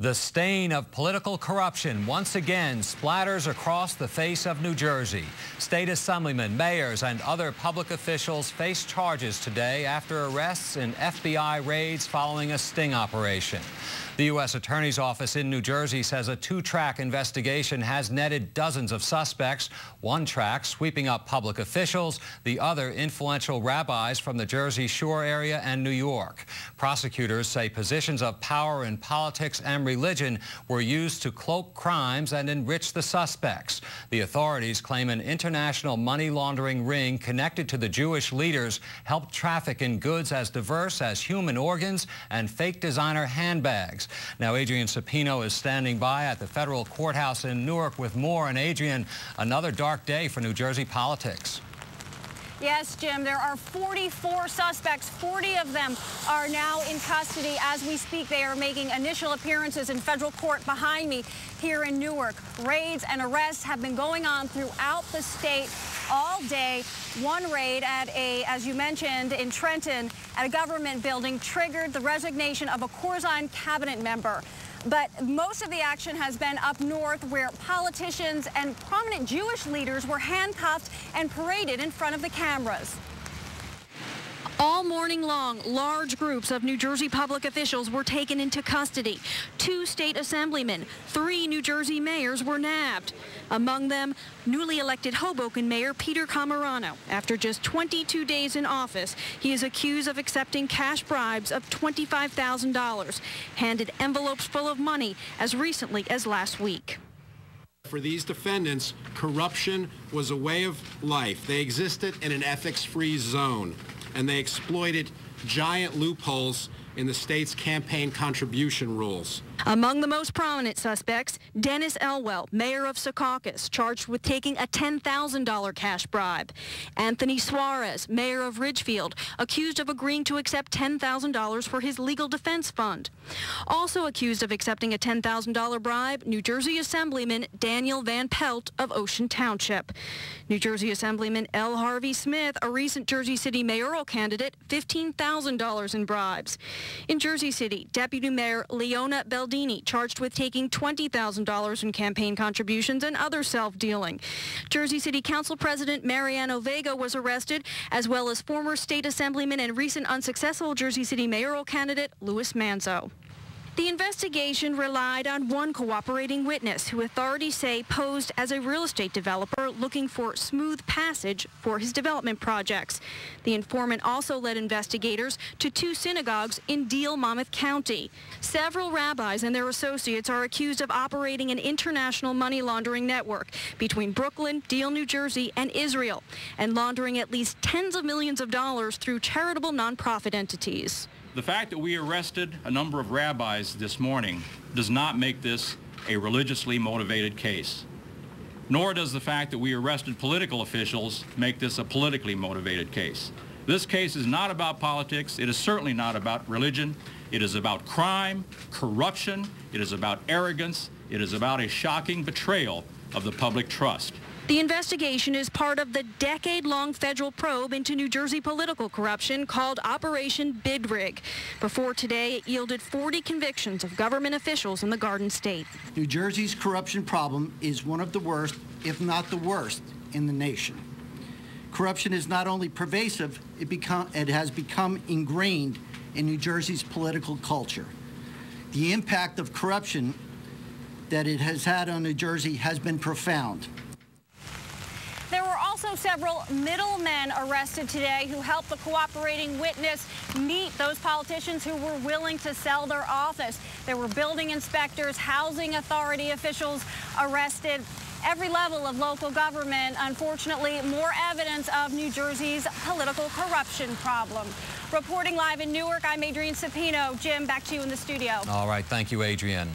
The stain of political corruption once again splatters across the face of New Jersey. State assemblymen, mayors, and other public officials face charges today after arrests in FBI raids following a sting operation. The U.S. Attorney's Office in New Jersey says a two-track investigation has netted dozens of suspects. One track sweeping up public officials, the other influential rabbis from the Jersey Shore area and New York. Prosecutors say positions of power in politics and religion were used to cloak crimes and enrich the suspects. The authorities claim an international money laundering ring connected to the Jewish leaders helped traffic in goods as diverse as human organs and fake designer handbags. Now, Adrian Sapino is standing by at the federal courthouse in Newark with more. And Adrian, another dark day for New Jersey politics. Yes, Jim, there are 44 suspects. 40 of them are now in custody as we speak. They are making initial appearances in federal court behind me here in Newark. Raids and arrests have been going on throughout the state all day. One raid at as you mentioned, in Trenton at a government building triggered the resignation of a Corzine cabinet member. But most of the action has been up north, where politicians and prominent Jewish leaders were handcuffed and paraded in front of the cameras. All morning long, large groups of New Jersey public officials were taken into custody. 2 state assemblymen, 3 New Jersey mayors were nabbed. Among them, newly elected Hoboken Mayor Peter Camerano. After just 22 days in office, he is accused of accepting cash bribes of $25,000, handed envelopes full of money as recently as last week. For these defendants, corruption was a way of life. They existed in an ethics-free zone, and they exploited giant loopholes in the state's campaign contribution rules. Among the most prominent suspects, Dennis Elwell, mayor of Secaucus, charged with taking a $10,000 cash bribe. Anthony Suarez, mayor of Ridgefield, accused of agreeing to accept $10,000 for his legal defense fund. Also accused of accepting a $10,000 bribe, New Jersey Assemblyman Daniel Van Pelt of Ocean Township. New Jersey Assemblyman L. Harvey Smith, a recent Jersey City mayoral candidate, $15,000 in bribes. In Jersey City, Deputy Mayor Leona Baldini charged with taking $20,000 in campaign contributions and other self-dealing. Jersey City Council President Mariano Vega was arrested, as well as former state assemblyman and recent unsuccessful Jersey City mayoral candidate Louis Manzo. The investigation relied on one cooperating witness who authorities say posed as a real estate developer looking for smooth passage for his development projects. The informant also led investigators to 2 synagogues in Deal, Monmouth County. Several rabbis and their associates are accused of operating an international money laundering network between Brooklyn, Deal, New Jersey, and Israel, and laundering at least tens of millions of dollars through charitable nonprofit entities. The fact that we arrested a number of rabbis this morning does not make this a religiously motivated case. Nor does the fact that we arrested political officials make this a politically motivated case. This case is not about politics. It is certainly not about religion. It is about crime, corruption. It is about arrogance. It is about a shocking betrayal of the public trust. The investigation is part of the decade-long federal probe into New Jersey political corruption called Operation Bid Rig. Before today, it yielded 40 convictions of government officials in the Garden State. New Jersey's corruption problem is one of the worst, if not the worst, in the nation. Corruption is not only pervasive, it has become ingrained in New Jersey's political culture. The impact of corruption that it has had on New Jersey has been profound. There were also several middlemen arrested today who helped the cooperating witness meet those politicians who were willing to sell their office. There were building inspectors, housing authority officials arrested. Every level of local government, unfortunately, more evidence of New Jersey's political corruption problem. Reporting live in Newark, I'm Adrian Sapino. Jim, back to you in the studio. All right, thank you, Adrian.